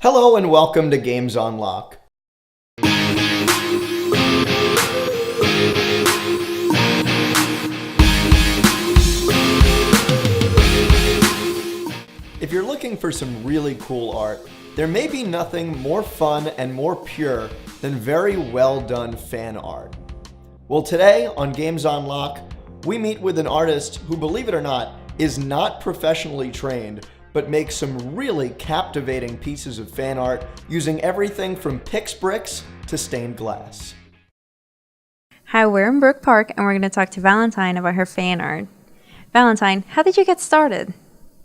Hello and welcome to Games on Lock. If you're looking for some really cool art, there may be nothing more fun and more pure than very well done fan art. Well, today on Games on Lock, we meet with an artist who, believe it or not, is not professionally trained, but makes some really captivating pieces of fan art using everything from Pix Bricks to stained glass. Hi, we're in Brook Park and we're going to talk to Valentine about her fan art. Valentine, how did you get started?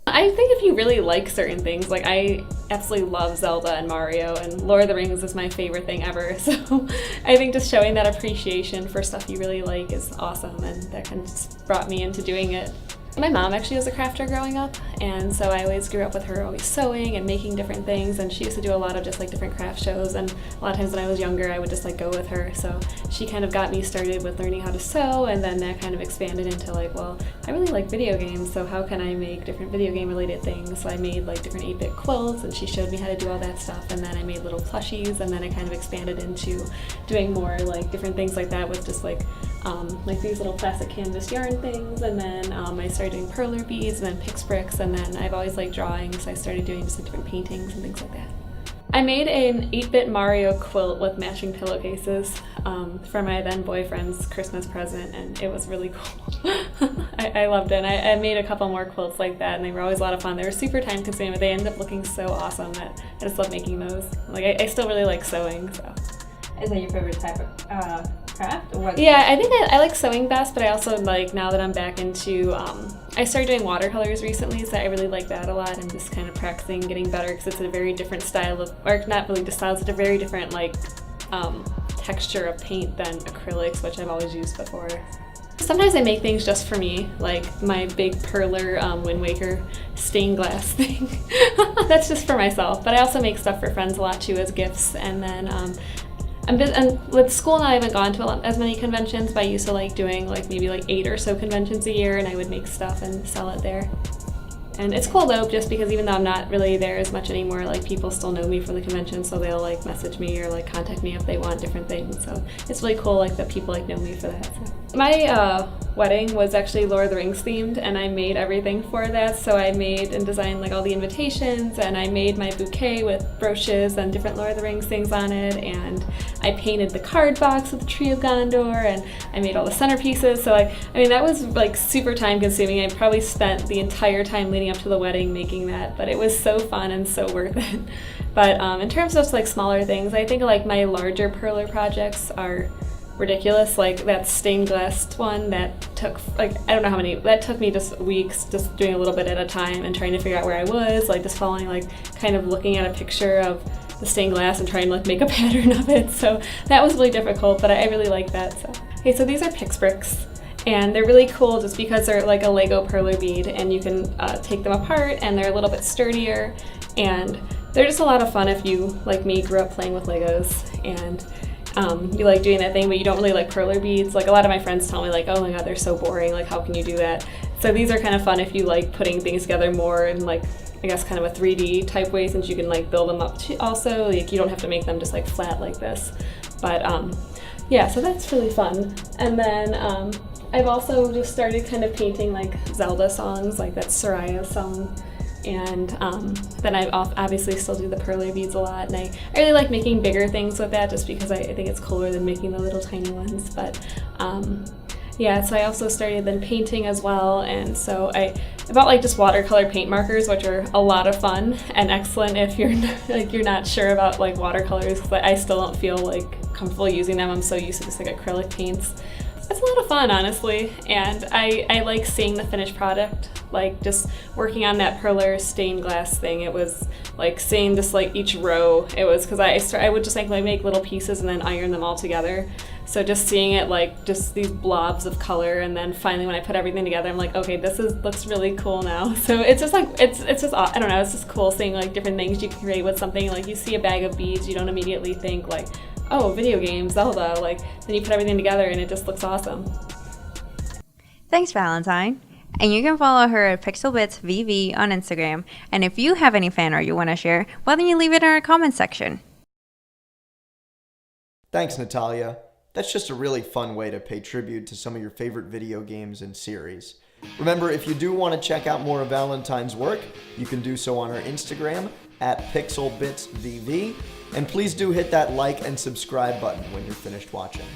I think if you really like certain things, like I absolutely love Zelda and Mario, and Lord of the Rings is my favorite thing ever, so I think just showing that appreciation for stuff you really like is awesome, and that kind of just brought me into doing it. My mom actually was a crafter growing up, and so I always grew up with her always sewing and making different things, and she used to do a lot of just like different craft shows, and a lot of times when I was younger I would just like go with her, so she kind of got me started with learning how to sew, and then that kind of expanded into like, well, I really like video games, so how can I make different video game related things? So I made like different 8-bit quilts, and she showed me how to do all that stuff, and then I made little plushies, and then I kind of expanded into doing more like different things like that with just like these little plastic canvas yarn things, and then I started doing perler beads, and then Pix Bricks, and then I've always liked drawing, so I started doing just like different paintings and things like that. I made an 8-bit Mario quilt with matching pillowcases for my then boyfriend's Christmas present, and it was really cool. I loved it, and I made a couple more quilts like that, and they were always a lot of fun. They were super time consuming, but they ended up looking so awesome that I just love making those. Like I still really like sewing, so. Is that your favorite type of craft? Or what? Yeah, I think I like sewing best, but I also like, now that I'm back into, I started doing watercolors recently, so I really like that a lot, and just kind of practicing, getting better, because it's a very different style of, or not really just styles, it's a very different like texture of paint than acrylics, which I've always used before. Sometimes I make things just for me, like my big perler Wind Waker stained glass thing. That's just for myself, but I also make stuff for friends a lot too as gifts, and then and with school now I haven't gone to as many conventions, but I used to like doing like maybe like 8 or so conventions a year, and I would make stuff and sell it there. And it's cool though, just because even though I'm not really there as much anymore, like people still know me from the convention, so they'll like message me or like contact me if they want different things. So it's really cool like that people like know me for that. So. My wedding was actually Lord of the Rings themed, and I made everything for that. So I made and designed like all the invitations, and I made my bouquet with brooches and different Lord of the Rings things on it, and I painted the card box with the Tree of Gondor, and I made all the centerpieces. So like, I mean, that was like super time consuming. I probably spent the entire time leading up to the wedding making that, but it was so fun and so worth it. But in terms of like smaller things, I think like my larger perler projects are ridiculous. Like that stained glass one that took like, I don't know how many, that took me just weeks, just doing a little bit at a time and trying to figure out where I was, like just following, like kind of looking at a picture of the stained glass and trying to like make a pattern of it. So that was really difficult, but I really like that. So okay, so these are Pix Bricks, and they're really cool just because they're like a Lego perler bead, and you can take them apart, and they're a little bit sturdier, and they're just a lot of fun if you, like me, grew up playing with Legos, and you like doing that thing, but you don't really like perler beads. Like a lot of my friends tell me like, oh my god, they're so boring, like how can you do that? So these are kind of fun if you like putting things together more in like, I guess kind of a 3D type way, since you can like build them up also, like you don't have to make them just like flat like this. But yeah, so that's really fun. And then I've also just started kind of painting like Zelda songs, like that Soraya's song. And then I obviously still do the perler beads a lot, and I really like making bigger things with that just because I think it's cooler than making the little tiny ones. But yeah, so I also started then painting as well, and so I bought like just watercolor paint markers, which are a lot of fun and excellent if you're like you're not sure about like watercolors, because I still don't feel like comfortable using them. I'm so used to just like acrylic paints. It's a lot of fun, honestly, and I like seeing the finished product, like just working on that perler stained glass thing. It was like seeing just like each row. It was because I would just like make little pieces and then iron them all together. So just seeing it like just these blobs of color, and then finally when I put everything together, I'm like, okay, looks really cool now. So it's just like it's just, I don't know, it's just cool seeing like different things you can create with something. Like you see a bag of beads, you don't immediately think like, oh, video games, Zelda, like then you put everything together and it just looks awesome. Thanks, Valentine. And you can follow her at PixelBitsVV on Instagram. And if you have any fan art you want to share, why don't you leave it in our comment section? Thanks, Natalia. That's just a really fun way to pay tribute to some of your favorite video games and series. Remember, if you do want to check out more of Valentine's work, you can do so on her Instagram at PixelBitsVV. And please do hit that like and subscribe button when you're finished watching.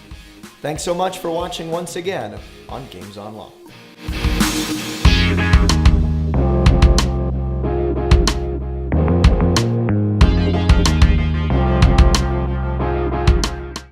Thanks so much for watching once again on Games on Lock.